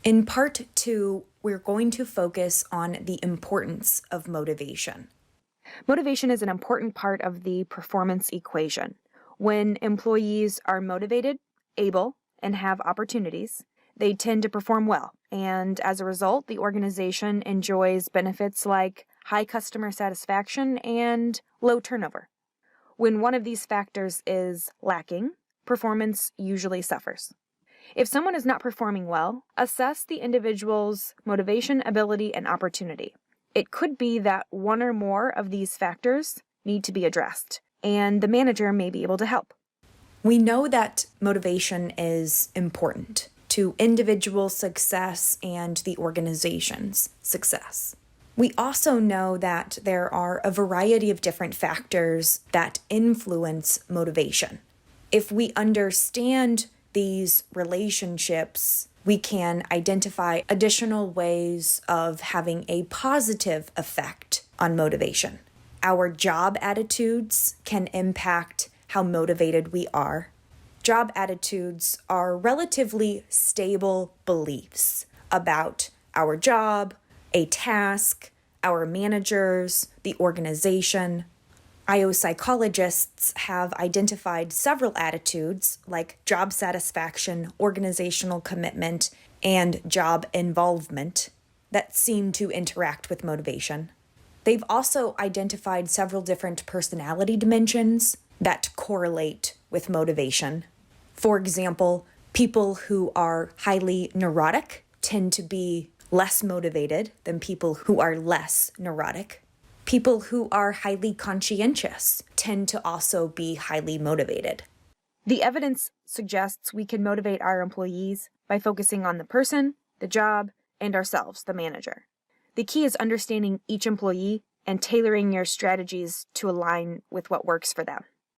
In part 2, we're going to focus on the importance of motivation. Motivation is an important part of the performance equation. When employees are motivated, able, and have opportunities, they tend to perform well, and as a result, the organization enjoys benefits like high customer satisfaction and low turnover. When one of these factors is lacking, performance usually suffers. If someone is not performing well, assess the individual's motivation, ability, and opportunity. It could be that one or more of these factors need to be addressed, and the manager may be able to help. We know that motivation is important to individual success and the organization's success. We also know that there are a variety of different factors that influence motivation. If we understand these relationships, we can identify additional ways of having a positive effect on motivation. Our job attitudes can impact how motivated we are. Job attitudes are relatively stable beliefs about our job, a task, our managers, the organization. IO psychologists have identified several attitudes like job satisfaction, organizational commitment, and job involvement that seem to interact with motivation. They've also identified several different personality dimensions that correlate with motivation. For example, people who are highly neurotic tend to be less motivated than people who are less neurotic. People who are highly conscientious tend to also be highly motivated. The evidence suggests we can motivate our employees by focusing on the person, the job, and ourselves, the manager. The key is understanding each employee and tailoring your strategies to align with what works for them.